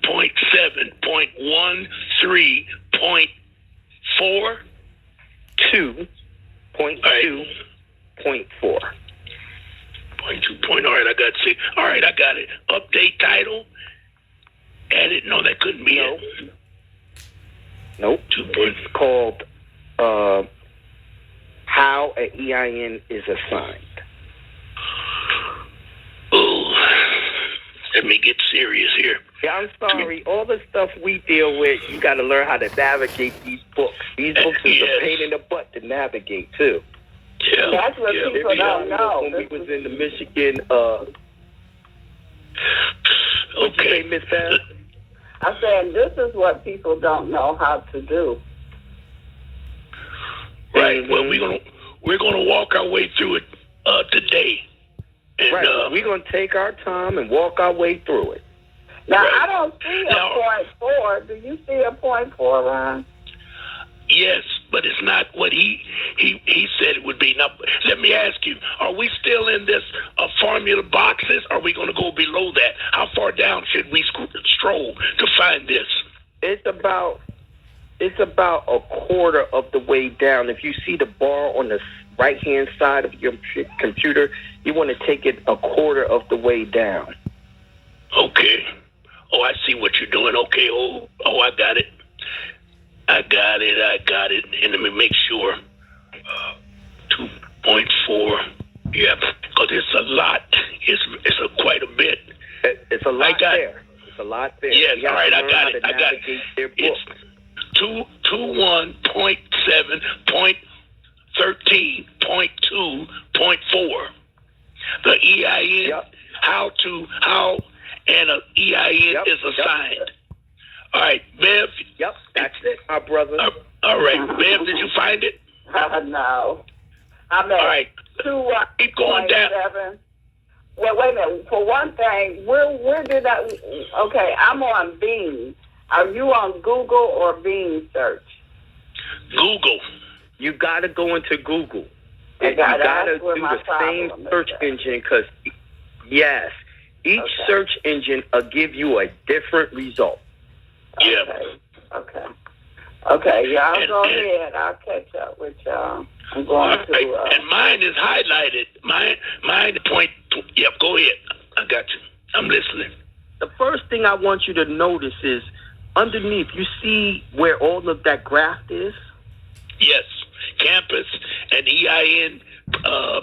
2.7.13.4. 2.2.4. All right, I got to see. All right, I got it. Update title. Edit. No, that couldn't be it. Nope. It's called How an EIN is Assigned. Oh, let me get serious here. Yeah, I'm sorry. All the stuff we deal with, you got to learn how to navigate these books. These books is a pain in the butt to navigate, too. Yeah. That's what people don't know. When we was in the Michigan, what'd you say, Miss Beth? I'm saying this is what people don't know how to do. Right. Well, we're gonna walk our way through it today. And, right. We're gonna take our time and walk our way through it. Now, right. I don't see a 0.4. Do you see a 0.4, Ron? Yes, but it's not what he said it would be. Now, let me ask you: are we still in this formula boxes? Are we going to go below that? How far down should we stroll to find this? It's about a quarter of the way down. If you see the bar on the right-hand side of your computer, you want to take it a quarter of the way down. Okay. Oh, I see what you're doing. Okay. Oh, I got it. I got it. And let me make sure. 2.4. Yeah, because it's a lot. It's quite a bit. It's a lot there. It's a lot there. Yes, all right, I got it. It's 21.7.13.2.4. The EIN, yep. how an EIN is assigned. Yep. All right, Bev. Yep, that's it, my brother. All right, Bev, did you find it? No. I'm at all right. Keep going down. Well, wait a minute. For one thing, where did I? Okay, I'm on Bing. Are you on Google or Bing search? Google. You got to go into Google. And you got to do the same search engine because, yes, each search engine will give you a different result. Yeah. Okay, y'all go ahead. I'll catch up with y'all. I'm going to... and mine is highlighted. Mine point... Yep, go ahead. I got you. I'm listening. The first thing I want you to notice is underneath, you see where all of that graph is? Yes. Campus and EIN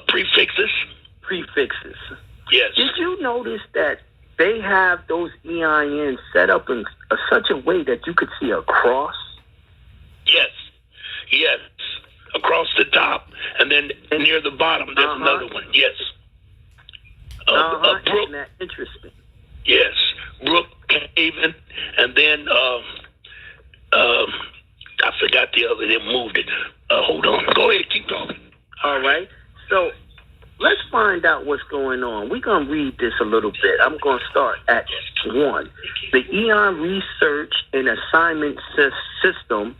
prefixes. Prefixes. Yes. Did you notice that they have those EINs set up in such a way that you could see a cross? Yes. Across the top, and then near the bottom, there's another one. Yes. Brooke, isn't that interesting? Yes. Brookhaven, and then I forgot the other. They moved it. Hold on. Go ahead. Keep talking. All right. So let's find out what's going on. We're going to read this a little bit. I'm going to start at 1. The EIN Research and Assignment System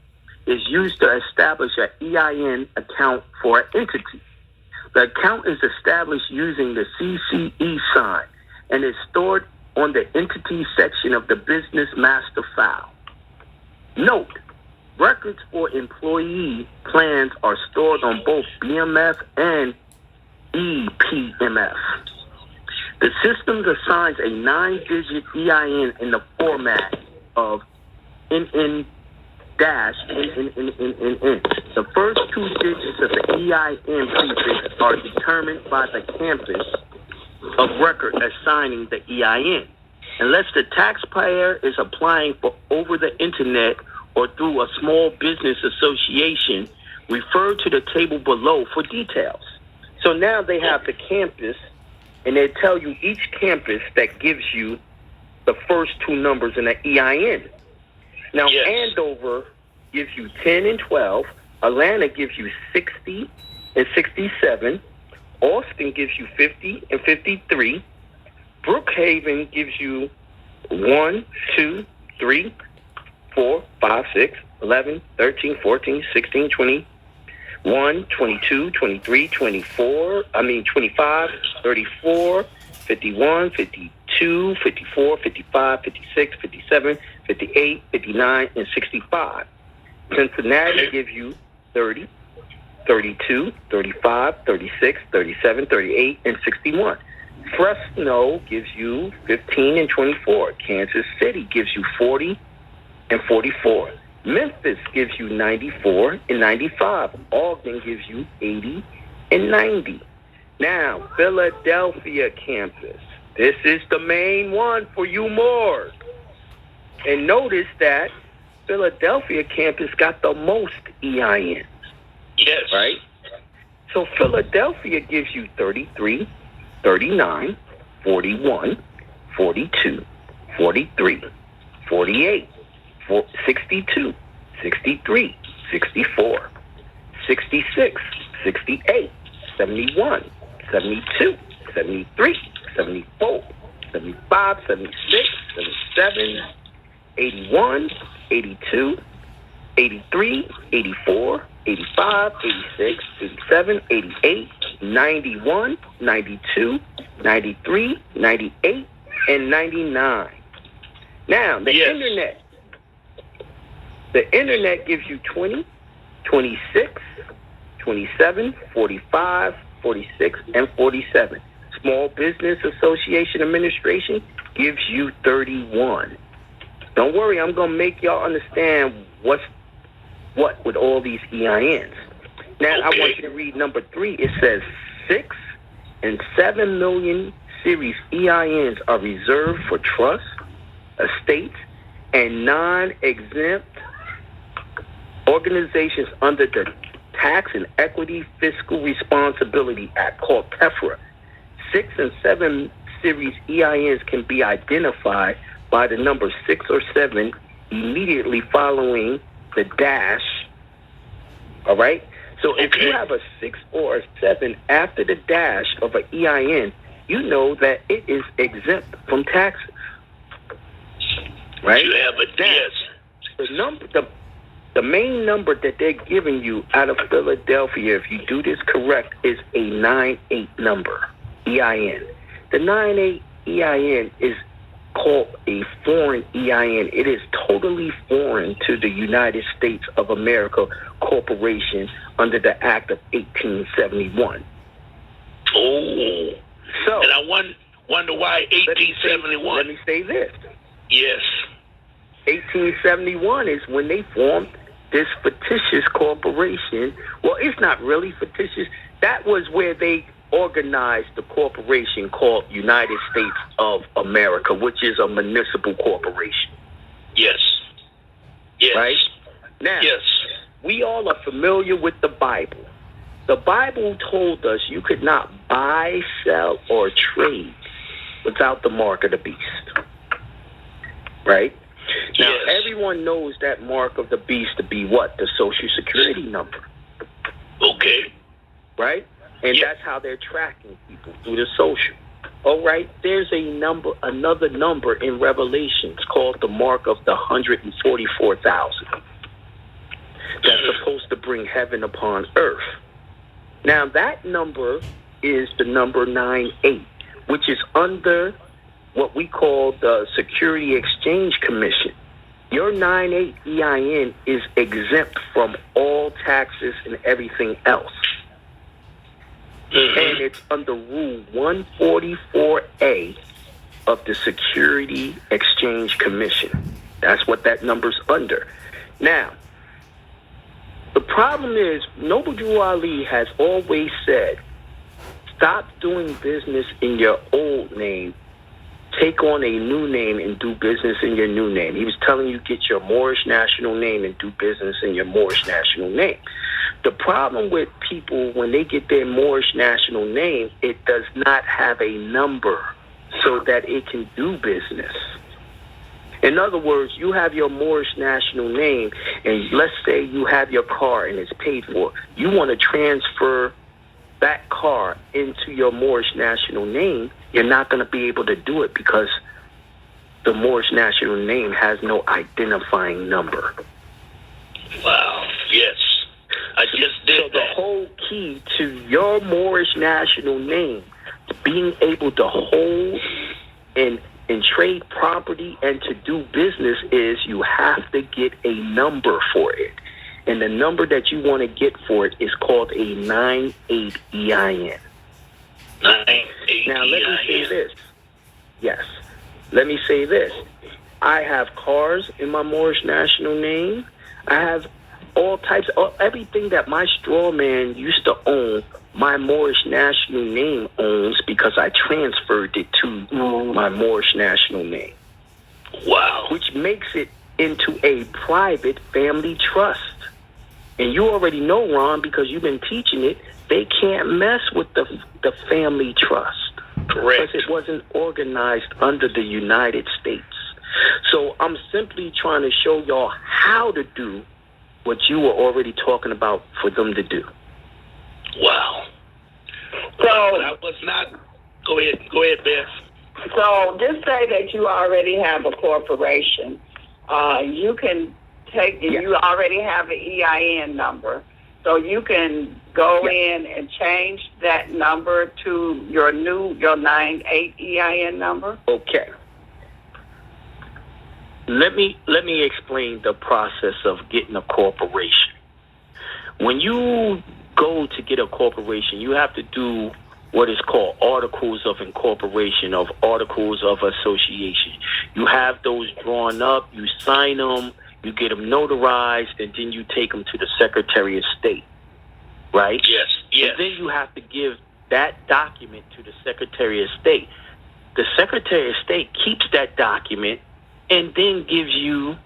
is used to establish an EIN account for an entity. The account is established using the CCE sign and is stored on the entity section of the business master file. Note, records for employee plans are stored on both BMF and EPMF. The system assigns a 9-digit EIN in the format of NN-NNNN. The first 2 digits of the EIN prefix are determined by the campus of record assigning the EIN. Unless the taxpayer is applying for over the internet or through a small business association, refer to the table below for details. So now they have the campus, and they tell you each campus that gives you the first 2 numbers in the EIN. Now, Andover gives you 10 and 12. Atlanta gives you 60 and 67. Austin gives you 50 and 53. Brookhaven gives you 1, 2, 3, 4, 5, 6, 11, 13, 14, 16, 21, 22, 23, 25, 34, 51, 52, 52, 54, 55, 56, 57, 58, 59, and 65. Cincinnati gives you 30, 32, 35, 36, 37, 38, and 61. Fresno gives you 15 and 24. Kansas City gives you 40 and 44. Memphis gives you 94 and 95. Ogden gives you 80 and 90. Now, Philadelphia campus. This is the main one for you Moors. And notice that Philadelphia campus got the most EINs. Yes. Right? So Philadelphia gives you 33, 39, 41, 42, 43, 48, 62, 63, 64, 66, 68, 71, 72, 73, 74, 75, 76, 77, 81, 82, 83, 84, 85, 86, 87, 88, 91, 92, 93, 98, and 99. Now, the internet. The internet gives you 20, 26, 27, 45, 46, and 47. Small Business Association Administration gives you 31. Don't worry, I'm going to make y'all understand what's what with all these EINs. Now, I want you to read number 3. It says 6 and 7 million series EINs are reserved for trusts, estates, and non-exempt organizations under the Tax and Equity Fiscal Responsibility Act, called TEFRA. 6 and 7 series EINs can be identified by the number 6 or 7 immediately following the dash. All right? So if you have a 6 or a 7 after the dash of an EIN, you know that it is exempt from taxes. Right? You have a yes. The main number that they're giving you out of Philadelphia, if you do this correct, is a 98 number, EIN. The 98 EIN is called a foreign EIN. It is totally foreign to the United States of America Corporation under the Act of 1871. Oh. So, and I wonder why 1871. Let me say this. Yes. 1871 is when they formed this fictitious corporation. Well, it's not really fictitious. That was where they organized the corporation called United States of America, which is a municipal corporation. Yes. Yes. Right? Now, yes. We all are familiar with the Bible. The Bible told us you could not buy, sell, or trade without the mark of the beast. Right? Now, yes. Everyone knows that mark of the beast to be what? The Social Security number. Okay. Right? And that's how they're tracking people, through the social. All right? There's another number in Revelations called the mark of the 144,000. That's supposed to bring heaven upon earth. Now, that number is the number 98, which is under what we call the Security Exchange Commission. Your 98 EIN is exempt from all taxes and everything else. Mm-hmm. And it's under Rule 144A of the Security Exchange Commission. That's what that number's under. Now, the problem is, Noble Drew Ali has always said, stop doing business in your old name. Take on a new name and do business in your new name. He was telling you, get your Moorish national name and do business in your Moorish national name. The problem with people, when they get their Moorish national name, it does not have a number so that it can do business. In other words, you have your Moorish national name, and let's say you have your car and it's paid for. You want to transfer that car into your Moorish national name, you're not going to be able to do it because the Moorish national name has no identifying number. Wow. Yes. I just did so that. The whole key to your Moorish national name, being able to hold and and trade property and to do business is you have to get a number for it. And the number that you want to get for it is called a 98 EIN. 98 Now, let me say this. Yes. Let me say this. I have cars in my Moorish national name. I have all types of everything that my straw man used to own. My Moorish national name owns because I transferred it to my Moorish national name. Wow. Which makes it into a private family trust. And you already know, Ron, because you've been teaching it, they can't mess with the family trust. Correct. Because it wasn't organized under the United States. So I'm simply trying to show y'all how to do what you were already talking about for them to do. Wow. So I was not. Go ahead, Beth. So just say that you already have a corporation. You can take, you already have an EIN number. So you can go in and change that number to your 98 EIN number. Okay. Let me explain the process of getting a corporation. When you go to get a corporation, you have to do what is called articles of incorporation, of articles of association. You have those drawn up, you sign them, you get them notarized, and then you take them to the Secretary of State, right? Yes, yes. And then you have to give that document to the Secretary of State. The Secretary of State keeps that document and then gives you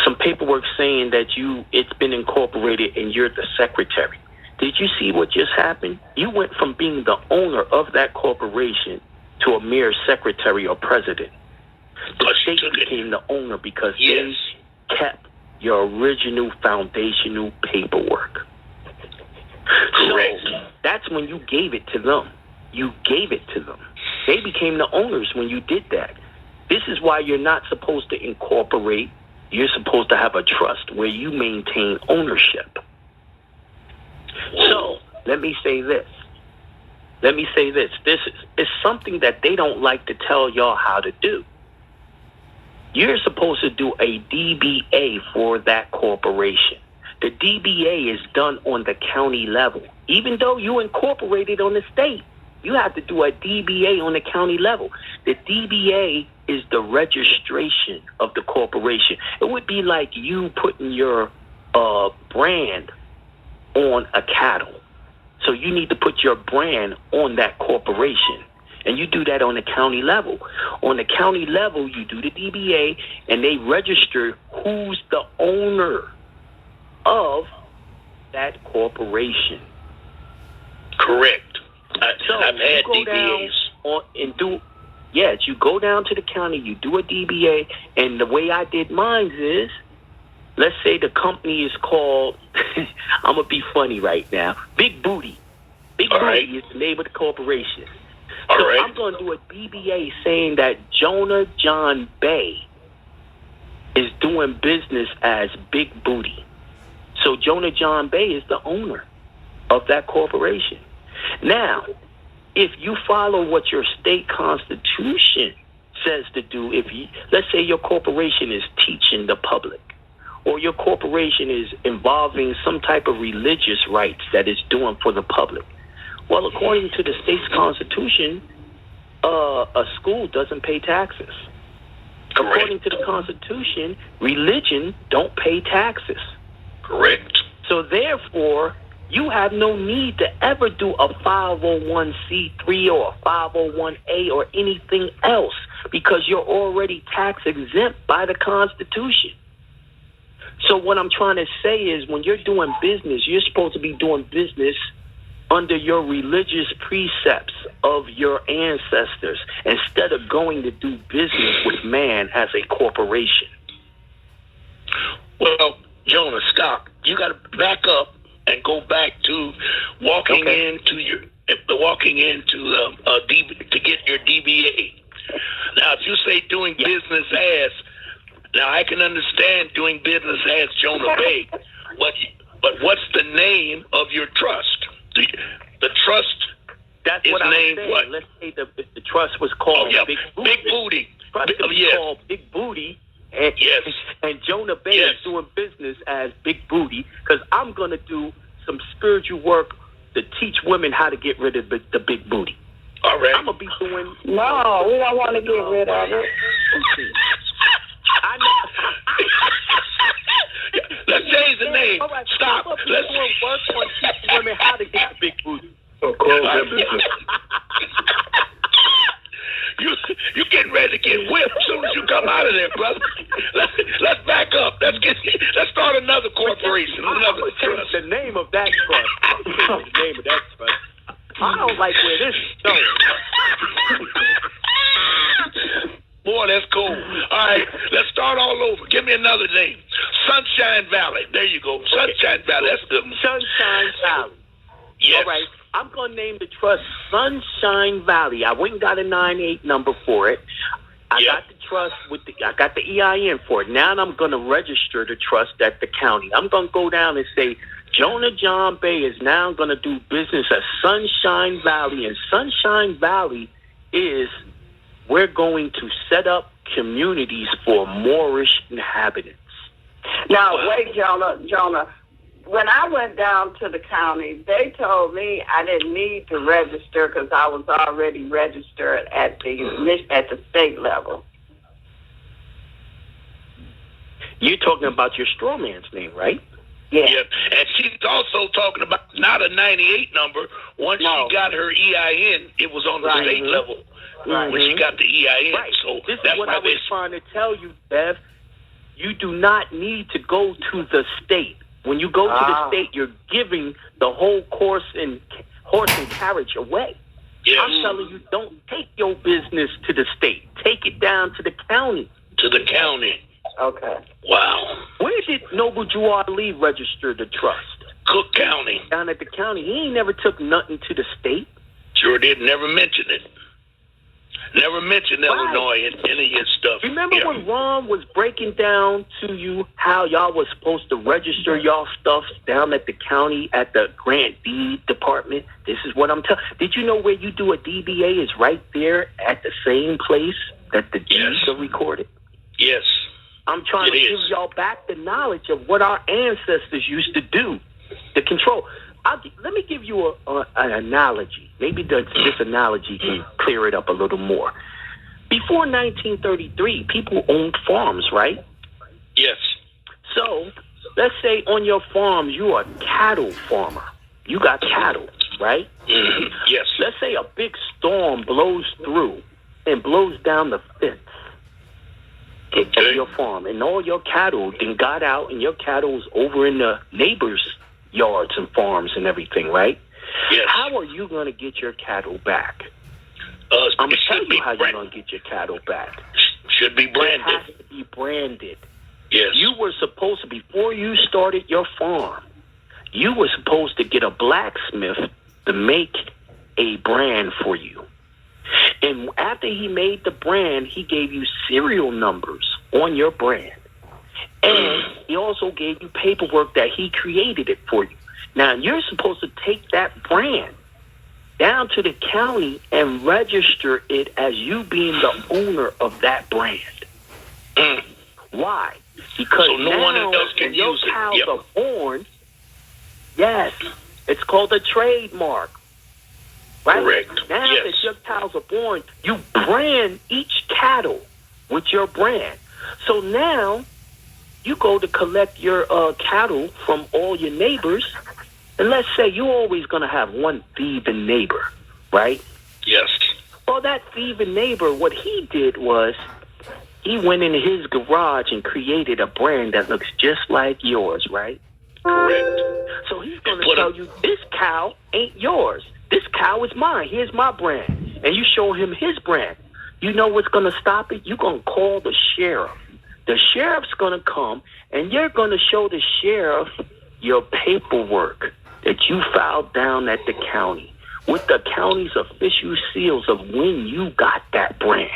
some paperwork saying that it's been incorporated and you're the secretary. Did you see what just happened? You went from being the owner of that corporation to a mere secretary or president. The state became the owner because they kept your original foundational paperwork. Correct. So that's when you gave it to them. You gave it to them. They became the owners when you did that. This is why you're not supposed to incorporate. You're supposed to have a trust where you maintain ownership. So let me say this. This is something that they don't like to tell y'all how to do. You're supposed to do a DBA for that corporation. The DBA is done on the county level. Even though you incorporated on the state, you have to do a DBA on the county level. The DBA is the registration of the corporation. It would be like you putting your brand on a cattle. So you need to put your brand on that corporation. And you do that on the county level. On the county level, you do the DBA, and they register who's the owner of that corporation. Correct. So I've had you go DBAs. You go down to the county, you do a DBA, and the way I did mine is, let's say the company is called, I'm going to be funny right now, Big Booty. Big Booty is the name of the corporation. So I'm going to do a DBA saying that Jonah John Bay is doing business as Big Booty. So Jonah John Bay is the owner of that corporation. Now, if you follow what your state constitution says to do, let's say your corporation is teaching the public, or your corporation is involving some type of religious rites that it's doing for the public. Well, according to the state's constitution, a school doesn't pay taxes. Correct. According to the constitution, religion don't pay taxes. Correct. So therefore, you have no need to ever do a 501c3 or a 501a or anything else because you're already tax exempt by the Constitution. So what I'm trying to say is when you're doing business, you're supposed to be doing business under your religious precepts of your ancestors instead of going to do business with man as a corporation. Well, Jonah, stop. You got to back up and go back to walking into to get your DBA. Now, if you say doing business as, now I can understand doing business as Jonah Bay, but what's the name of your trust? The trust That's His what I'm name, saying. what? Let's say if the trust was called yeah, Big Booty. Big Booty. Trust could be Yes. called Big Booty. And, Yes. and Jonah Bay Yes. is doing business as Big Booty because I'm going to do some spiritual work to teach women how to get rid of the big booty. All right. I'm going to be doing... No, we don't want to get rid of it. I know. Let's change the name. All right, Stop. I'm Let's doing work on teaching women how to get the big booty. You getting ready to get whipped as soon as you come out of there, brother. Let's back up. Let's start another corporation, another trust. The name of that trust. The name of that trust. I don't like where this is going. Boy, that's cool. All right, let's start all over. Give me another name. Sunshine Valley. There you go. Sunshine Valley. That's good. Sunshine Valley. Yes. All right. I'm going to name the trust Sunshine Valley. I went and got a 98 number for it. I got the trust I got the EIN for it. Now I'm going to register the trust at the county. I'm going to go down and say, Jonah John Bay is now going to do business at Sunshine Valley. And Sunshine Valley is, we're going to set up communities for Moorish inhabitants. Now, wait, Jonah. When I went down to the county, they told me I didn't need to register because I was already registered at the state level. You're talking about your straw man's name, right? Yeah. Yep. And she's also talking about not a 98 number. Once she got her EIN, it was on the state level when she got the EIN. Right. So this that's is what why I was trying to tell you, Bev. You do not need to go to the state. When you go to the state, you're giving the whole horse and carriage away. Yes. I'm telling you, don't take your business to the state. Take it down to the county. To the county. Okay. Wow. Where did Noble Drew Ali register the trust? Cook County. Down at the county. He ain't never took nothing to the state. Sure did. Never mentioned it. Never mentioned Illinois in any of his stuff. Remember when Ron was breaking down to you how y'all was supposed to register y'all stuff down at the county at the grant deed department? This is what I'm telling. Did you know where you do a DBA is right there at the same place that the deeds are recorded? Yes. I'm trying to give y'all back the knowledge of what our ancestors used to do to control. Let me give you an analogy. Maybe this analogy can clear it up a little more. Before 1933, people owned farms, right? Yes. So let's say on your farm you are a cattle farmer. You got cattle, right? Mm-hmm. Yes. Let's say a big storm blows through and blows down the fence of your farm, and all your cattle then got out, and your cattle's over in the neighbors' yards and farms and everything, right? Yes. How are you going to get your cattle back? I'm going to tell you how you're going to get your cattle back. Should be branded. It has to be branded. Yes. You were supposed to, before you started your farm, you were supposed to get a blacksmith to make a brand for you. And after he made the brand, he gave you serial numbers on your brand. And he also gave you paperwork that he created it for you. Now, you're supposed to take that brand down to the county and register it as you being the owner of that brand. Why? Because so no now one else can when your use it. cows Yep. are born, yes, it's called a trademark. Right? Correct. Now Yes. that your cows are born, you brand each cattle with your brand. So now you go to collect your cattle from all your neighbors, and let's say you're always going to have one thieving neighbor, right? Yes. Well, that thieving neighbor, what he did was he went in his garage and created a brand that looks just like yours, right? Correct. So he's going to tell you, this cow ain't yours. This cow is mine. Here's my brand. And you show him his brand. You know what's going to stop it? You're going to call the sheriff. The sheriff's going to come, and you're going to show the sheriff your paperwork that you filed down at the county with the county's official seals of when you got that brand.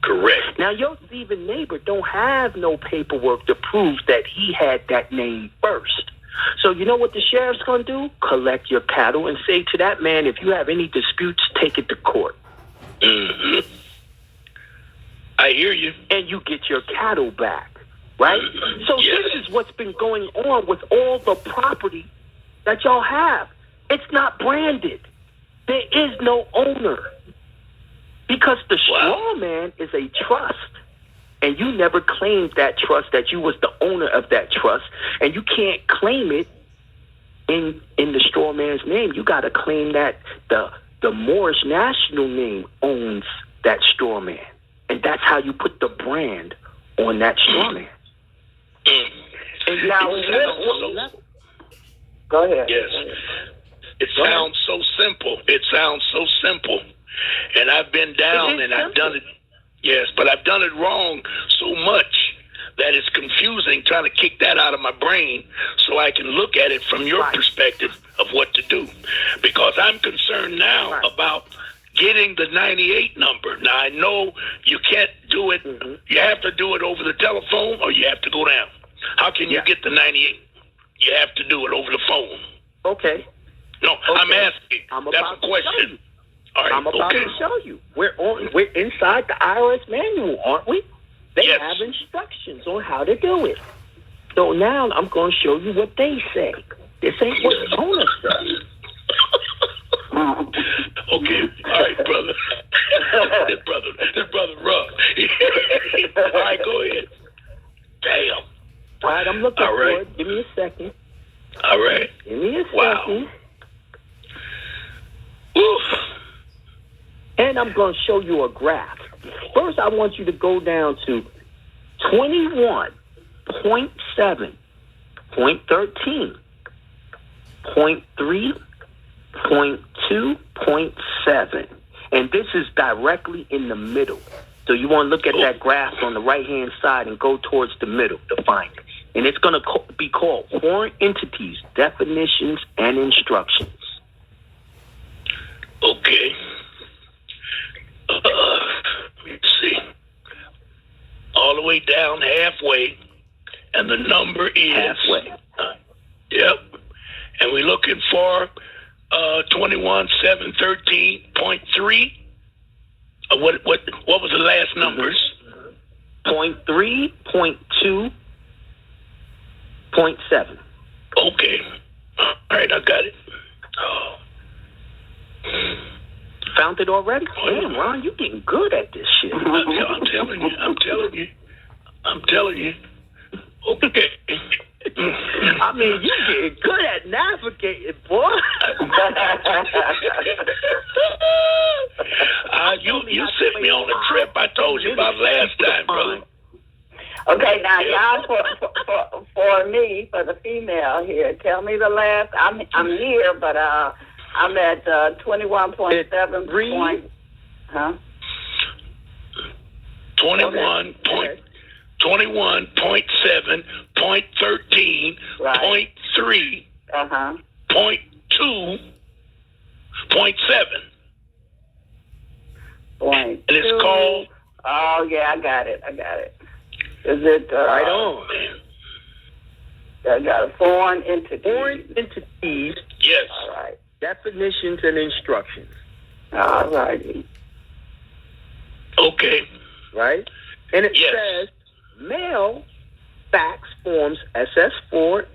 Correct. Now, your thieving neighbor don't have no paperwork to prove that he had that name first. So you know what the sheriff's going to do? Collect your cattle and say to that man, if you have any disputes, take it to court. Mm-hmm. I hear you. And you get your cattle back, right? So Yes. this is what's been going on with all the property that y'all have. It's not branded. There is no owner. Because the straw man is a trust. And you never claimed that trust, that you was the owner of that trust. And you can't claim it in the straw man's name. You got to claim that the Moorish national name owns that straw man. And that's how you put the brand on that straw man. And now, go ahead. Yes. It sounds so simple. It sounds so simple. And I've been down and I've done it. Yes, but I've done it wrong so much that it's confusing trying to kick that out of my brain so I can look at it from your perspective of what to do. Because I'm concerned now about getting the 98 number. Now, I know you can't do it. Mm-hmm. You have to do it over the telephone or you have to go down. How can you get the 98? You have to do it over the phone. Okay. No, I'm asking. That's a question. All right, I'm about to show you. We're inside the IRS manual, aren't we? They have instructions on how to do it. So now I'm going to show you what they say. This ain't what the owner says. Okay, all right, brother. this brother rough. All right, go ahead. Damn. All right, I'm looking for it. Give me a second. All right. Give me a second. Oof. And I'm going to show you a graph. First, I want you to go down to 21.7, 0.13, 0.3, 0.2, 0.7. And this is directly in the middle. So you want to look at that graph on the right-hand side and go towards the middle to find it. And it's going to be called Foreign Entities, Definitions, and Instructions. Okay. Let's see. All the way down halfway, and the number is halfway. Yep. And we're looking for 21,713.3. What was the last numbers? 0.3, 0.2, 0.7. Okay. All right, I got it. Oh. Found it already? Damn, Ron, you getting good at this shit. I'm telling you. Okay. I mean, you getting good at navigating, boy. You sent me on a trip I told you about last time, brother. Okay, now y'all for me, for the female here, tell me the last. I'm here, but I'm at 21.7 point. Huh? 21.7, 0.13, right. 0.3, 0.2, 0.7. Point and it's 2. called. Oh yeah, I got it. Is it right on? I got a foreign entity. Foreign entities. Yes. All right. Definitions and instructions. All righty. Okay. Right? And it says mail fax forms SS4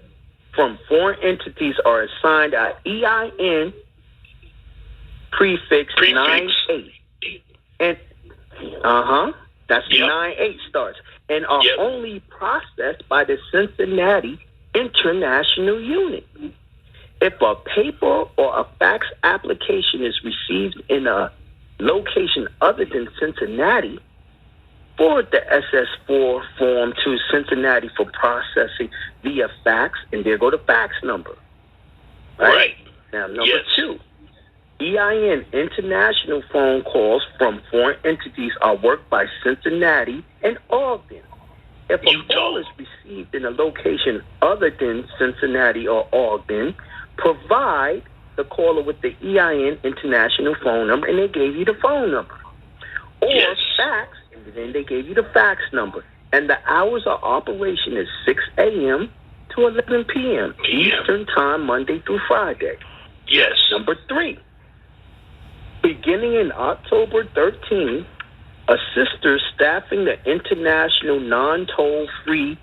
from foreign entities are assigned an EIN prefix 98. And that's 98 starts. And are only processed by the Cincinnati International Unit. If a paper or a fax application is received in a location other than Cincinnati, forward the SS4 form to Cincinnati for processing via fax, and there go the fax number. Right. Now, number 2, EIN international phone calls from foreign entities are worked by Cincinnati and Ogden. If a call is received in a location other than Cincinnati or Ogden, provide the caller with the EIN international phone number, and they gave you the phone number. Or fax, and then they gave you the fax number. And the hours of operation is 6 a.m. to 11 p.m. Yeah. Eastern Time, Monday through Friday. Yes. Number 3, beginning in October 13, assisters staffing the international non-toll-free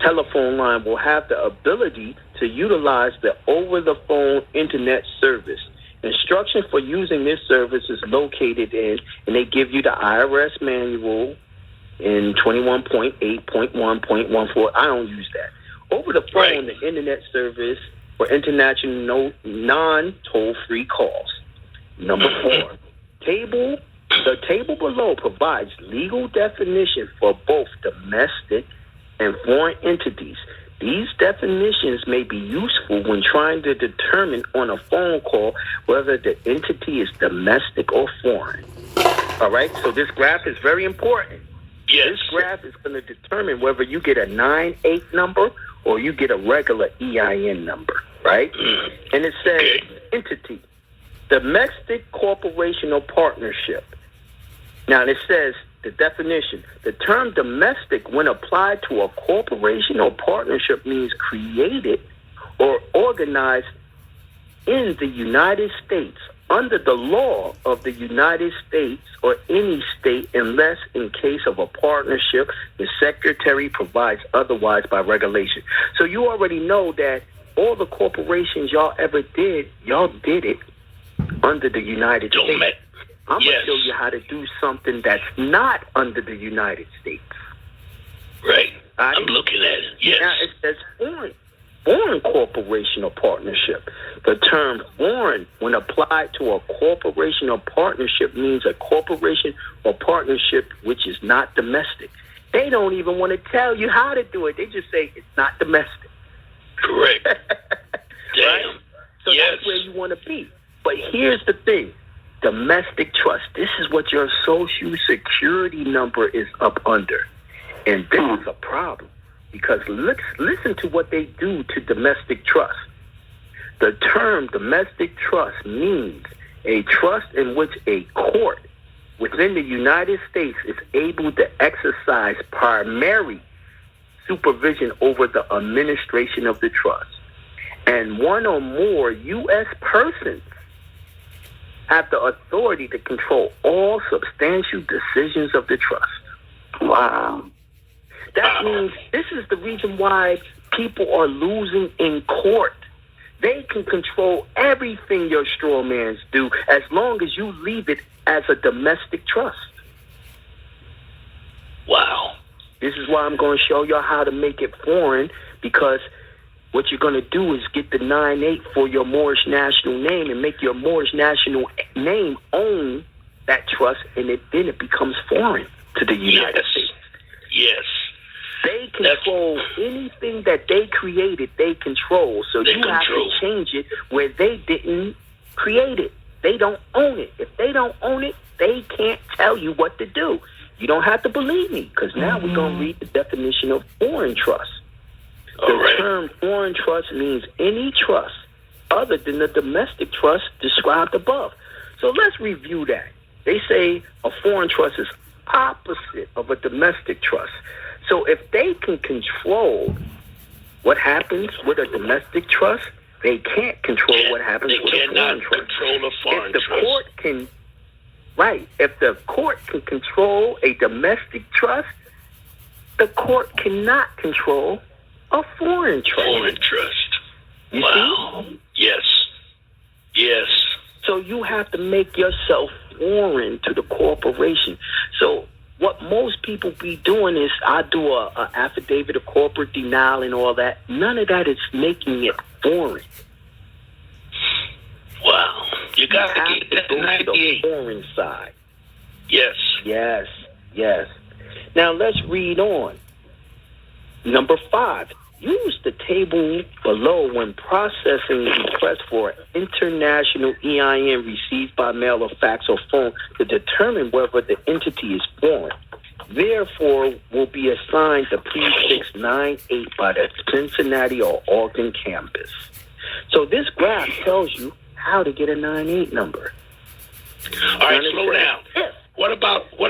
telephone line will have the ability to utilize the over-the-phone internet service. Instruction for using this service is located in, and they give you the IRS manual in 21.8.1.14. I don't use that. Over the phone, Right. the internet service for international non-toll-free calls. Number 4, the table below provides legal definition for both domestic and foreign entities. These definitions may be useful when trying to determine on a phone call whether the entity is domestic or foreign. All right, so this graph is very important. Yes. This graph is going to determine whether you get a 9-8 number or you get a regular EIN number, right? And it says Okay. entity, domestic corporation or partnership. Now, it says the definition. The term domestic, when applied to a corporation or partnership, means created or organized in the United States under the law of the United States or any state, unless in case of a partnership, the secretary provides otherwise by regulation. So you already know that all the corporations y'all ever did, y'all did it under the United States. I'm going to show you how to do something that's not under the United States. Right. I'm looking at it. Yes. Now, it says foreign corporation or partnership. The term foreign, when applied to a corporation or partnership, means a corporation or partnership which is not domestic. They don't even want to tell you how to do it. They just say it's not domestic. Correct. Damn. Right? So that's where you want to be. But here's the thing. Domestic trust. This is what your Social Security number is up under. And this is a problem. Because listen to what they do to domestic trust. The term domestic trust means a trust in which a court within the United States is able to exercise primary supervision over the administration of the trust. And one or more U.S. persons have the authority to control all substantial decisions of the trust. Wow. That means this is the reason why people are losing in court. They can control everything your straw mans do as long as you leave it as a domestic trust. Wow. This is why I'm going to show y'all how to make it foreign, because what you're going to do is get the 9-8 for your Moorish national name and make your Moorish national name own that trust, and then it becomes foreign to the United States. Yes. They control anything that they created, they control. So you have to change it where they didn't create it. They don't own it. If they don't own it, they can't tell you what to do. You don't have to believe me, because now we're going to read the definition of foreign trust. The term foreign trust means any trust other than the domestic trust described above. So let's review that. They say a foreign trust is opposite of a domestic trust. So if they can control what happens with a domestic trust, they can't control what happens with a foreign trust. Control a foreign if the court can, if the court can control a domestic trust, the court cannot control a foreign trust. Foreign trust. You wow. see? Yes. Yes. So you have to make yourself foreign to the corporation. So what most people be doing is, I do a affidavit of corporate denial and all that. None of that is making it foreign. Wow. You got to get that to go to the 98. foreign side. Yes. Yes. Yes. Now let's read on. Number 5. Use the table below when processing requests for international EIN received by mail or fax or phone to determine whether the entity is foreign. Therefore, will be assigned the prefix 98 by the Cincinnati or Ogden campus. So this graph tells you how to get a 98 number. All right, slow down. What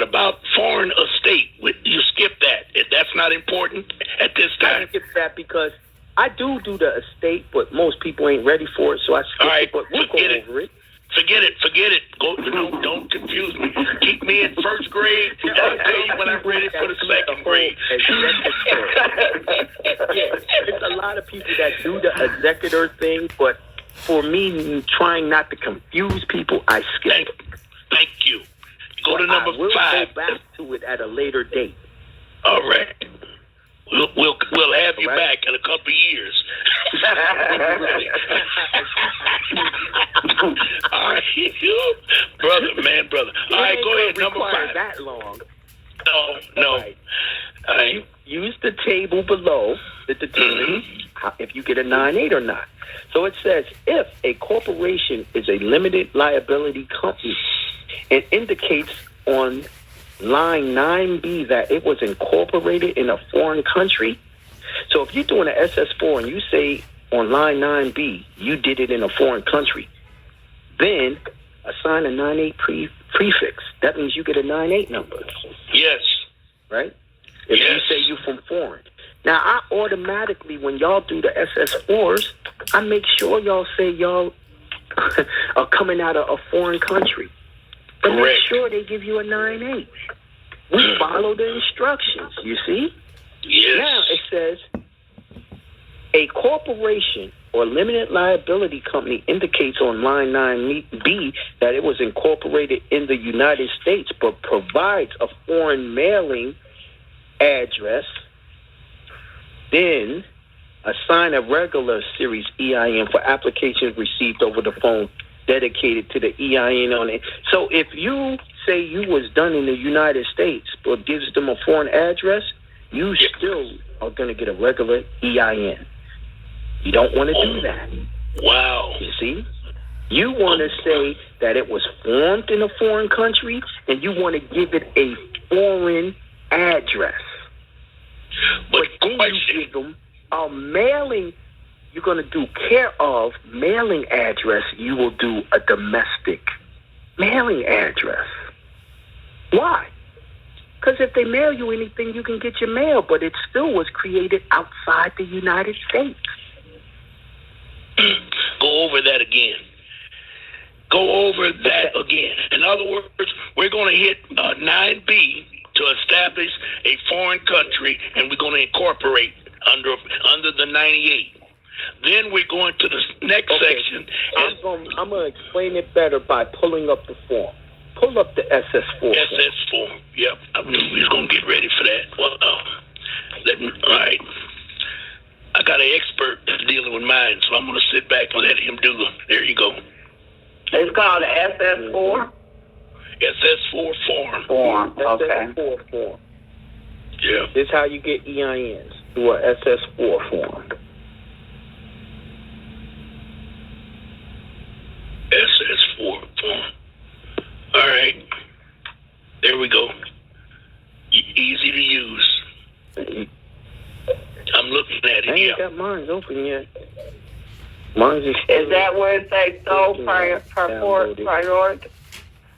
about foreign estate? You skip that. That's not important at this time. I skip that because I do the estate, but most people ain't ready for it, so I skip All right, it. But we'll go over it. Forget it. Go, don't confuse me. Keep me in first grade. I'll tell you when I'm ready for the second grade. There's a lot of people that do the executor thing, but for me, trying not to confuse people, I skip it. Thank you. Go to number 5. We'll go back to it at a later date. All right. We'll have you back in a couple of years. All right, brother. All right, go ahead. Number 5. That long? No. Right. All right. Use the table below to determine if you get a 9(8) or not. So it says if a corporation is a limited liability company, it indicates on line 9B that it was incorporated in a foreign country. So if you're doing an SS4 and you say on line 9B you did it in a foreign country, then assign a 9(8) prefix. That means you get a 9(8) number. Yes. Right? If you say you're from foreign. Now, I automatically, when y'all do the SS4s, I make sure y'all say y'all are coming out of a foreign country. But make sure they give you a 9(8). We follow the instructions, you see? Yes. Now it says, a corporation or limited liability company indicates on line 9B that it was incorporated in the United States but provides a foreign mailing address. Then assign a regular series EIN for applications received over the phone dedicated to the EIN on it. So if you say you was done in the United States but gives them a foreign address, you still are going to get a regular EIN. You don't want to do that. Wow. You see? You want to say that it was formed in a foreign country, and you want to give it a foreign address. But then you give them a mailing. You're going to do care of mailing address. You will do a domestic mailing address. Why? Because if they mail you anything, you can get your mail, but it still was created outside the United States. Go over that again. In other words, we're going to hit 9B to establish a foreign country, and we're going to incorporate under the 98. Then we're going to the next section. I'm going to explain it better by pulling up the form. Pull up the SS4. SS4. Yep. We're going to get ready for that. Well, all right. I got an expert that's dealing with mine, so I'm going to sit back and let him do it. There you go. It's called SS4? SS4 form. Okay. SS4 form. Yeah. This is how you get EINs, through a SS4 form. SS4 form. All right. There we go. Easy to use. I'm looking at it. I ain't got mine open yet. Mine's is that where it says sole priority?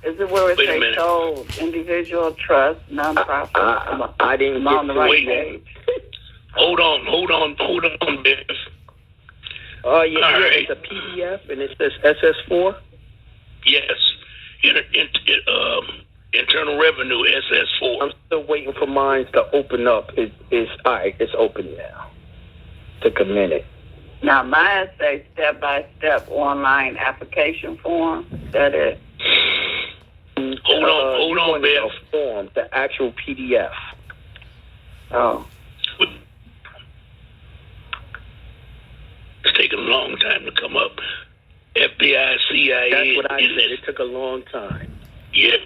Is it where it says sole individual trust nonprofit? I didn't get on the right page. Hold on, Biff. Oh yeah, it's a PDF and it says SS4. Yes, Internal Revenue SS4. I'm still waiting for mine to open up. It's all right. It's open now. Took a minute. Now mine says step-by-step online application form. Is that it? Hold on, Biff. Form, the actual PDF. Oh. It's taking a long time to come up. FBI, CIA. That's what I said. It took a long time. Yes.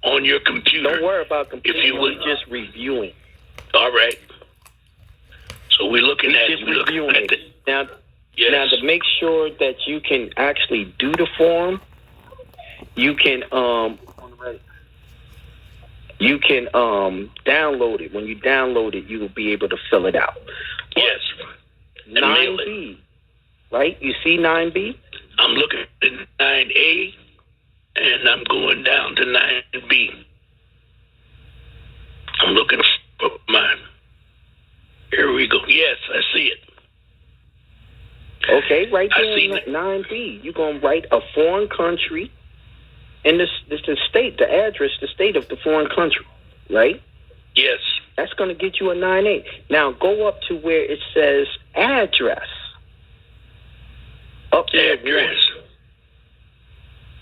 on your computer. Don't worry about computer. If you would. We're just reviewing. All right. So we're looking at Just it. We're looking reviewing at it. Now, yes. now, to make sure that you can actually do the form, you can download it. When you download it, you will be able to fill it out. Yes. And mail it. 9B, right? You see 9B? I'm looking at 9A, and I'm going down to 9B. I'm looking for mine. Here we go. Yes, I see it. Okay, right I there see in that. 9B, you're going to write a foreign country, and this the state, the address, the state of the foreign country, right? Yes. That's going to get you a 9A. Now, go up to where it says address. Up there. Address.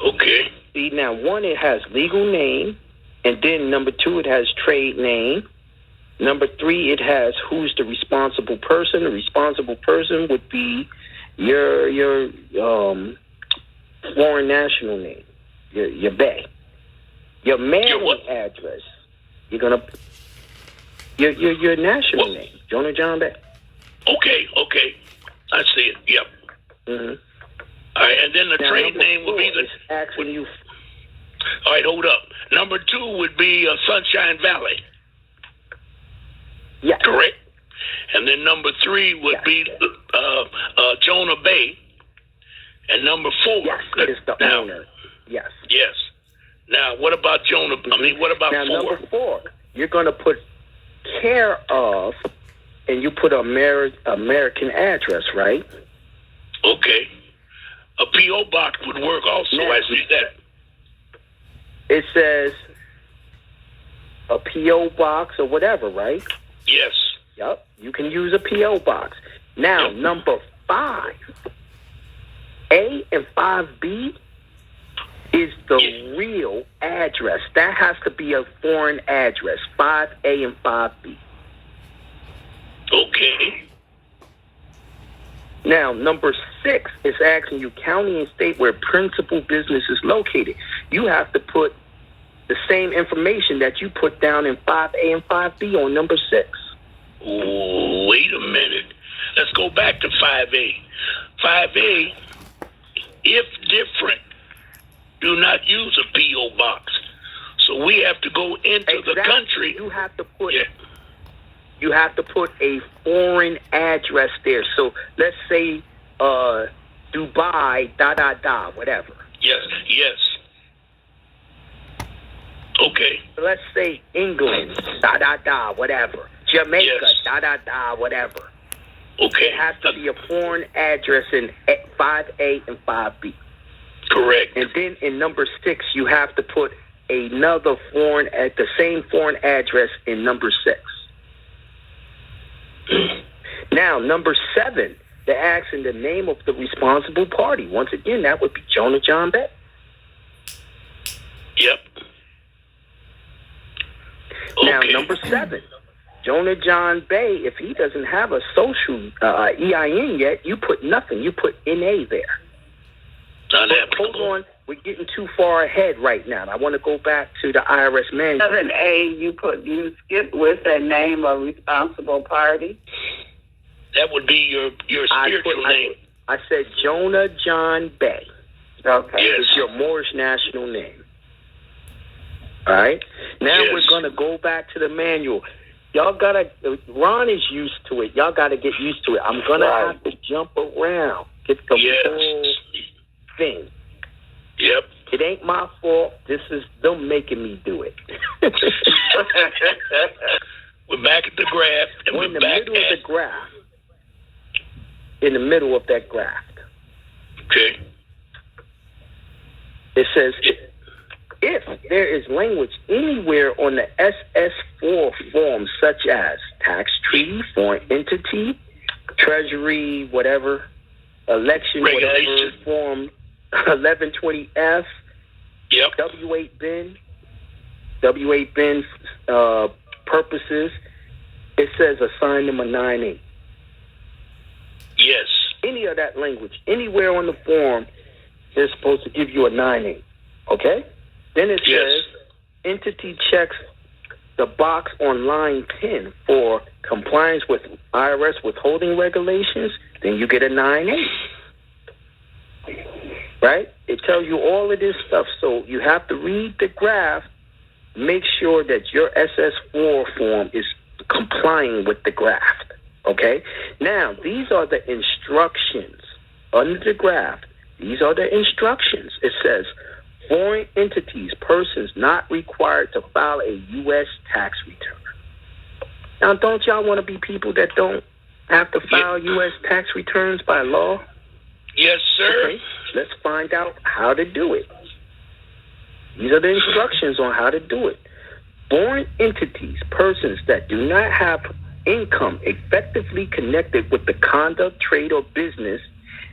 Okay. See, now, 1, it has legal name, and then number 2, it has trade name. Number 3, it has who's the responsible person. The responsible person would be your foreign national name, your bay. Your mailing address, you're gonna your national name, Jonah John Bay. Okay. I see it. Yep. Mm-hmm. All right, and then the Now, trade number name would 4 be is asking you. All right, hold up. Number 2 would be Sunshine Valley. Yes. Correct. And then number 3 would be Jonah Bay. And number 4 is the owner. Yes. Yes. Now, what about Jonah? I mean, what about Now, 4? number 4, you're going to put care of, and you put American address, right? Okay. A P.O. box would work also. Now, I see that. It says a P.O. box or whatever, right? Yes. Yep. You can use a P.O. box. Now, number 5, A and 5B is the real address. That has to be a foreign address, 5A and 5B. Okay. Now, number 6 is asking you county and state where principal business is located. You have to put the same information that you put down in 5A and 5B on number 6. Ooh, wait a minute. Let's go back to 5A. 5A, if different, do not use a P.O. box. So we have to go into the country. You have to put you have to put a foreign address there. So let's say Dubai, whatever. Yes. Okay. Let's say England, whatever. Jamaica, whatever. Okay. It has to be a foreign address in 5A and 5B. Correct. And then in number 6, you have to put another foreign at the same foreign address in number 6. Now, number 7, they're asking the name of the responsible party. Once again, that would be Jonah John Bay. Yep. Now, Okay. number 7, Jonah John Bay, if he doesn't have a social EIN yet, you put nothing. You put NA there. Not But applicable. hold on. We're getting too far ahead right now. I want to go back to the IRS manual. 7A, you skip with the name of responsible party. That would be your spiritual name. I said Jonah John Bay. Okay. Yes. It's your Moorish national name. All right? Now Yes. we're going to go back to the manual. Y'all got to, Ron is used to it. Y'all got to get used to it. I'm going to have to jump around. Get the whole thing. Yep. It ain't my fault. This is them making me do it. We're back at the graph, and We're in we're the back middle of at... the graph. In the middle of that graph. Okay. It says, if there is language anywhere on the SS4 form, such as tax treaty, foreign entity, treasury, whatever, election, Regulation. whatever, form 1120F, Yep. W8 bin purposes, it says assign them a 9A. Yes. Any of that language, anywhere on the form, they're supposed to give you a 9A. Okay? Then it Yes. says, entity checks the box on line 10 for compliance with IRS withholding regulations, then you get a 9A. Right? It tells you all of this stuff. So you have to read the graph, make sure that your SS4 form is complying with the graph. Okay? Now, these are the instructions under the graph. These are the instructions. It says, foreign entities, persons not required to file a U.S. tax return. Now, don't y'all want to be people that don't have to file U.S. tax returns by law? Yes, sir. Okay, let's find out how to do it. These are the instructions on how to do it. Foreign entities, persons that do not have income effectively connected with the conduct, trade, or business,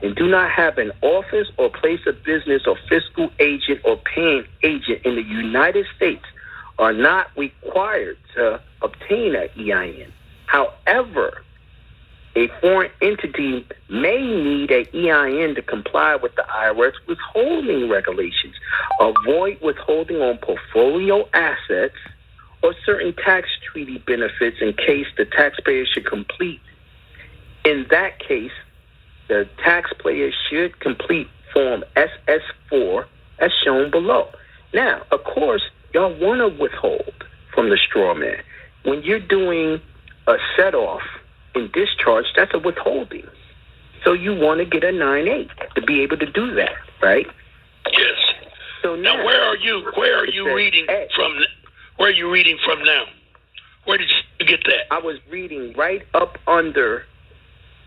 and do not have an office or place of business or fiscal agent or paying agent in the United States are not required to obtain an EIN. However, a foreign entity may need an EIN to comply with the IRS withholding regulations, avoid withholding on portfolio assets, or certain tax treaty benefits in case the taxpayer should complete. In that case, the taxpayer should complete Form SS4 as shown below. Now, of course, y'all want to withhold from the straw man. When you're doing a set-off in discharge, that's a withholding. So you want to get a 9A to be able to do that, right? Yes. So now where are you reading from? Where are you reading from now? Where did you get that? I was reading right up under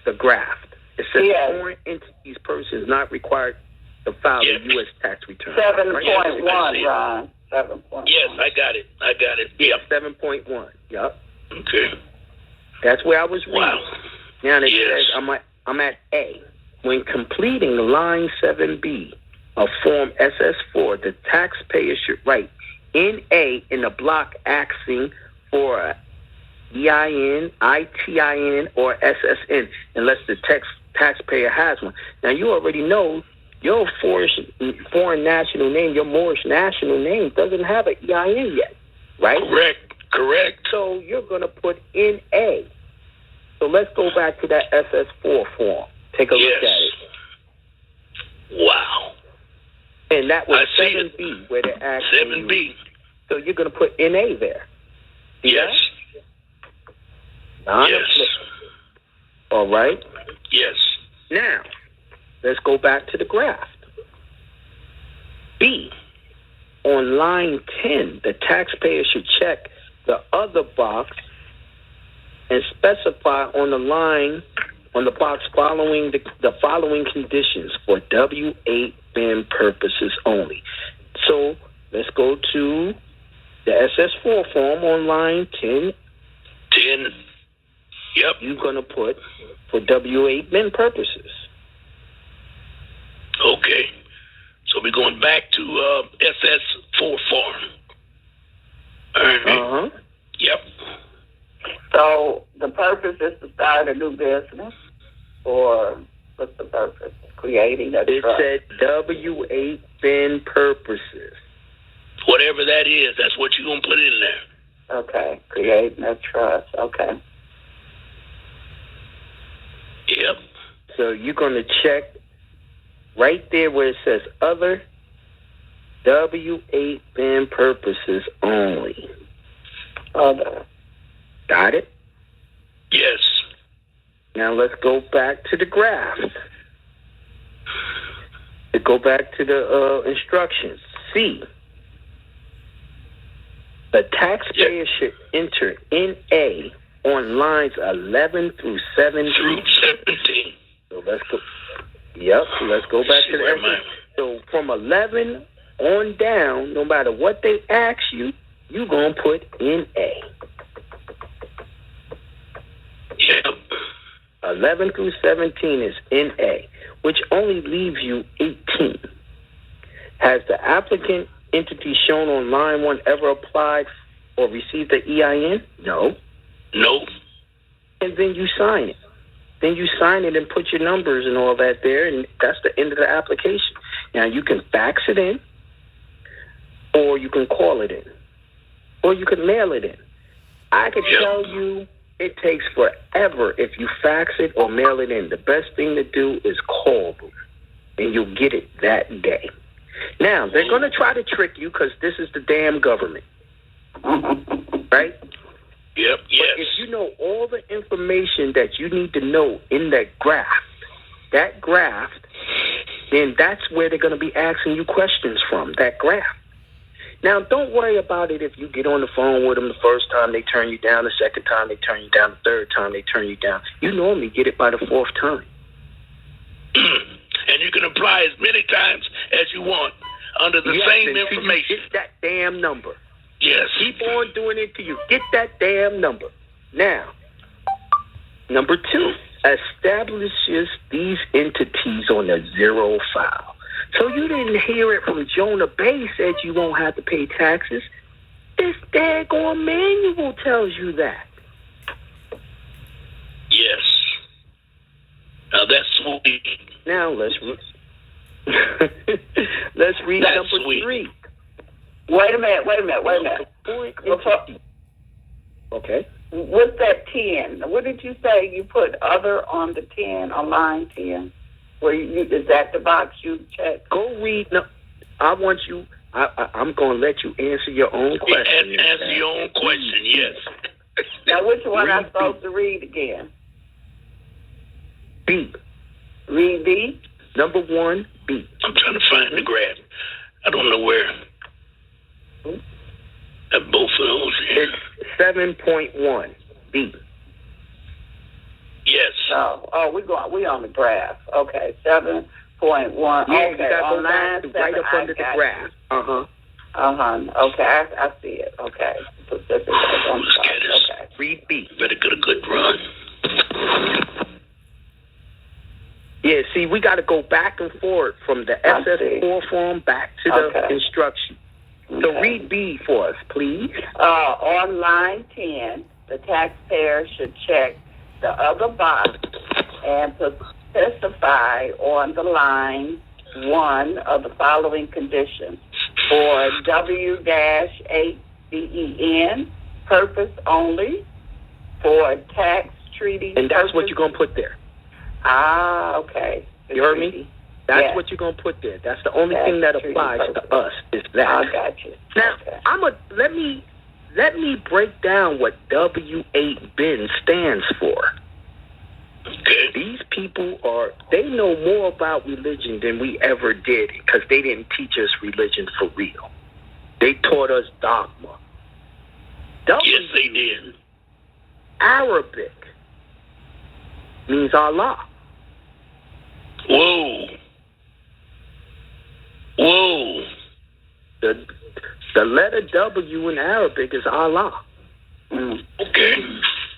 the graph. It says foreign entities, persons not required to file a U.S. tax return. 7.1, Ron. 7.1. Yes, I got it. Yeah, 7.1. Yep. Okay. That's where I was reading. Wow. Now it says I'm at A. When completing line 7B of Form SS4, the taxpayer should write NA in the block asking for a EIN, ITIN, or SSN, unless the taxpayer has one. Now, you already know your foreign national name, your Moorish national name, doesn't have an EIN yet, right? Correct. So you're going to put NA. So let's go back to that SS4 form. Take a look at it. Wow. And that was 7B, where they're asking 7B. So you're going to put NA there. Yes. Yes. All right. Yes. Now, let's go back to the graph. B, on line 10, the taxpayer should check the other box and specify on the box following the following conditions for W-8 bin purposes only. So let's go to the SS4 form on line 10. 10. Yep. You're going to put for W-8 bin purposes. Okay. So we're going back to SS4 form. Uh-huh. Yep. So the purpose is to start a new business, or what's the purpose? Creating a trust. It said W-8 bin purposes. Whatever that is, that's what you're going to put in there. Okay. Creating a trust. Okay. Yep. So you're going to check right there where it says other W-8 bin purposes only. Other. Got it? Yes. Now let's go back to the graph. To go back to the instructions. C. The taxpayer should enter NA on lines 11 through 17. Through 17. So let's go. Yep. Let's go back to the. So from 11 on down, no matter what they ask you, you're gonna put NA. Yep. 11 through 17 is NA, which only leaves you 18. Has the applicant entity shown on line 1 ever applied or received the EIN? No. No. And then you sign it. Then you sign it and put your numbers and all that there, and that's the end of the application. Now, you can fax it in, or you can call it in. or you could mail it in. I could tell you it takes forever if you fax it or mail it in. The best thing to do is call them, and you'll get it that day. Now, they're going to try to trick you because this is the damn government, right? Yep, yes. But if you know all the information that you need to know in that graft, then that's where they're going to be asking you questions from, that graft. Now, don't worry about it if you get on the phone with them the first time, they turn you down. The second time, they turn you down. The third time, they turn you down. You normally get it by the fourth time. And you can apply as many times as you want under the same information. Get that damn number. Yes. Keep on doing it till you get that damn number. Now, number 2, establishes these entities on a zero file. So you didn't hear it from Jonah Bay said you won't have to pay taxes. This daggone manual tells you that. Yes. Now that's sweet. Now let's read That's number sweet. 3. Wait a minute. Okay. What's that 10? What did you say? You put other on the 10, on line 10? Where is that the box you check? Go read. No, I want you. I'm going to let you answer your own question. Answer your own question, yes. Now, which one am I supposed to read again? B. Read B? Number 1, B. I'm trying to find the graph. I don't know where. Both of those here. It's 7.1, B. Yes. Oh, we on the graph. Okay, 7.1. Yeah, okay, you got to on go line back to 7, right up under the graph. Okay, I see it. Okay. Pacific on the top. Okay. Read B. Better get a good run. Yeah, see, we got to go back and forth from the SS4 form back to the instruction. So read B for us, please. On line 10, the taxpayer should check the other box and specify on the line 1 of the following conditions. For W-8BEN, purpose only, for tax treaty And that's purpose. what you're going to put there. Okay. You heard me? That's what you're going to put there. That's the only thing that applies to us is that. I got you. Now, let me break down what W-8BEN stands for. Okay. These people they know more about religion than we ever did because they didn't teach us religion for real. They taught us dogma. Yes, they did. Arabic means Allah. Whoa. The letter W in Arabic is Allah.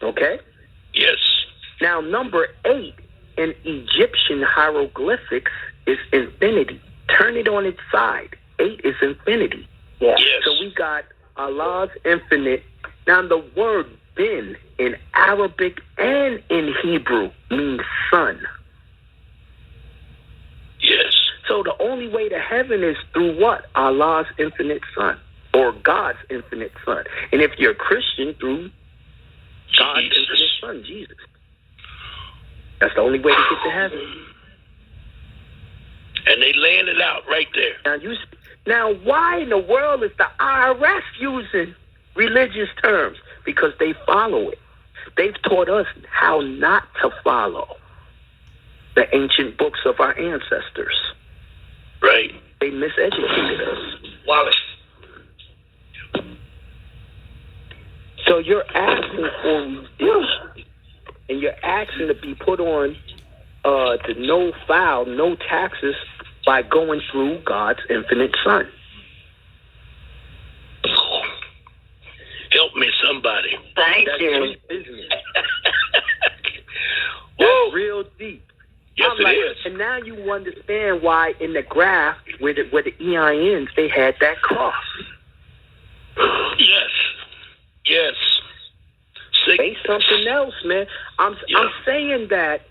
Okay? Yes. Now, number 8 in Egyptian hieroglyphics is infinity. Turn it on its side. 8 is infinity. Yeah. Yes. So we got Allah's infinite. Now, the word bin in Arabic and in Hebrew means sun. Yes. So the only way to heaven is through what? Allah's infinite son or God's infinite son. And if you're a Christian, through God's infinite son, Jesus. That's the only way to get to heaven. And they laying it out right there. Now, why in the world is the IRS using religious terms? Because they follow it. They've taught us how not to follow the ancient books of our ancestors. Right. They miseducated us. Wallace. So you're asking for redemption, and you're asking to be put on to no file, no taxes, by going through God's infinite Son. Help me, somebody. Thank That's you. deep business. That's real deep. Yes, it is. And now you understand why in the graph where the EINs, they had that cross. Yes. Yes. Say something else, man. I'm saying that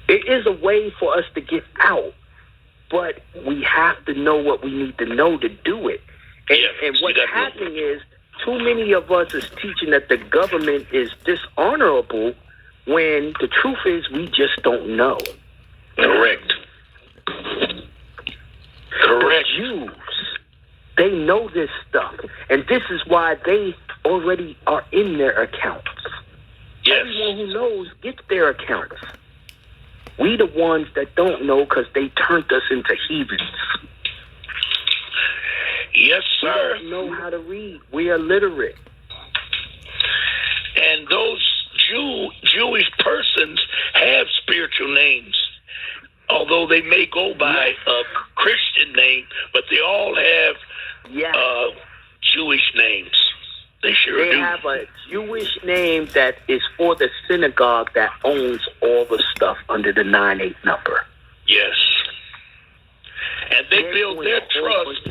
it is a way for us to get out, but we have to know what we need to know to do it. And what's happening is too many of us is teaching that the government is dishonorable when the truth is we just don't know. Correct. The Jews, they know this stuff. And this is why they already are in their accounts. Yes. Everyone who knows gets their accounts. We the ones that don't know because they turned us into heathens. Yes, sir. We don't know how to read. We are illiterate. And those Jewish persons have spiritual names, although they may go by a Christian name, but they all have Jewish names. They sure do. They have a Jewish name that is for the synagogue that owns all the stuff under the 98 number. Yes. And they build their trust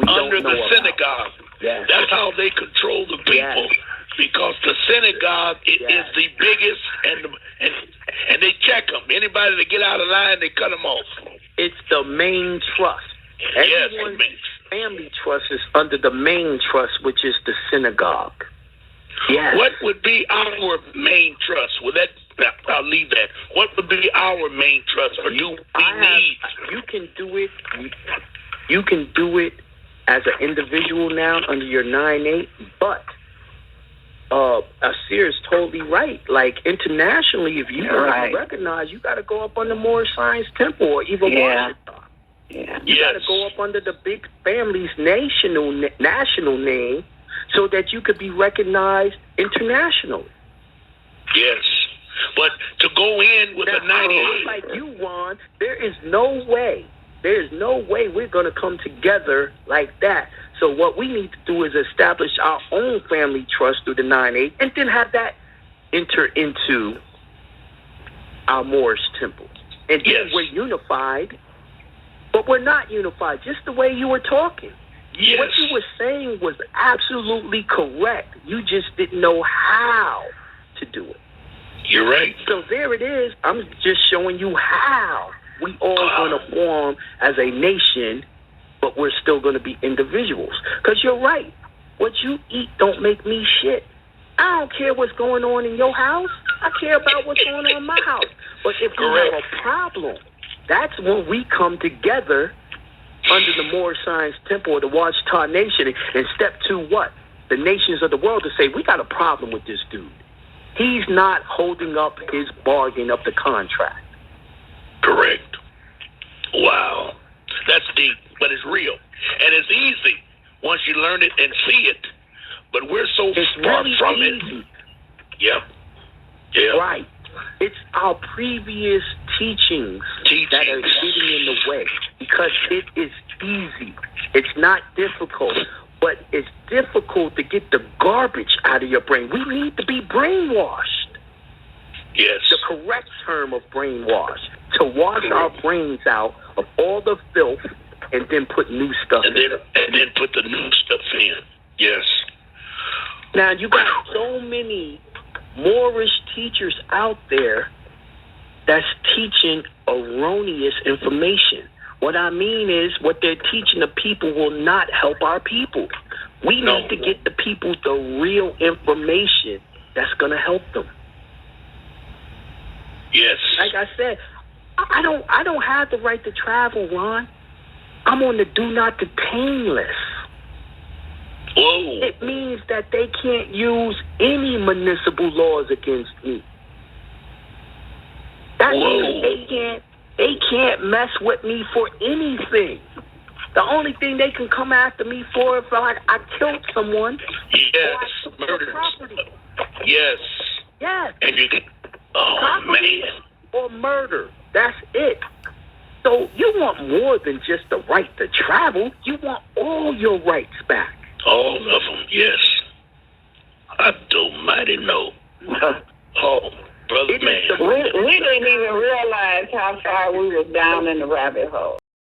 under the synagogue. Yes. That's how they control the people, because the synagogue is the biggest, and they check them. Anybody that get out of line, they cut them off. It's the main trust. Everyone's family trust is under the main trust, which is the synagogue. Yes. What would be our main trust? I'll leave that. What would be our main trust? Or do we need? You can do it. You can do it as an individual now under your 9-8, but Asir is totally right. Like internationally, if you want to recognize, you got to go up under Moorish Science Temple or even Washington. Yeah. You got to go up under the big family's national name so that you could be recognized internationally. Yes. But to go in with a 98... Like you, Ron, there is no way we're going to come together like that. So what we need to do is establish our own family trust through the 9-8 and then have that enter into our Moorish temple. And then we're unified, but we're not unified, just the way you were talking. Yes. What you were saying was absolutely correct. You just didn't know how to do it. You're right. So there it is. I'm just showing you how we all going to form as a nation, but we're still going to be individuals. Because you're right. What you eat don't make me shit. I don't care what's going on in your house. I care about what's going on in my house. But if we have a problem, that's when we come together under the Moorish Science Temple or the Watchtower Nation and step to what? The nations of the world to say, we got a problem with this dude. He's not holding up his bargain of the contract. Correct. Wow. That's deep, but it's real. And it's easy once you learn it and see it. But we're so far from it. Yep. Yeah. Right. It's our previous teachings that are getting in the way, because it is easy. It's not difficult, but it's difficult to get the garbage out of your brain. We need to be brainwashed. Yes. The correct term of brainwash, to wash our brains out of all the filth and then put new stuff in. And then put the new stuff in. Yes. Now, you got so many Moorish teachers out there that's teaching erroneous information. What I mean is, what they're teaching the people will not help our people. We need to get the people the real information that's going to help them. Yes. Like I said, I don't have the right to travel, Ron. I'm on the do not detain list. Whoa. It means that they can't use any municipal laws against me. That means they can't mess with me for anything. The only thing they can come after me for if I killed someone. Yes. Or I took Murder. their property. Yes. Yes. And you can. Oh, property man. or murder. That's it. So you want more than just the right to travel. You want all your rights back. All of them, yes. I don't mighty know. Oh, brother, man. We didn't even realize how far we were down in the rabbit hole.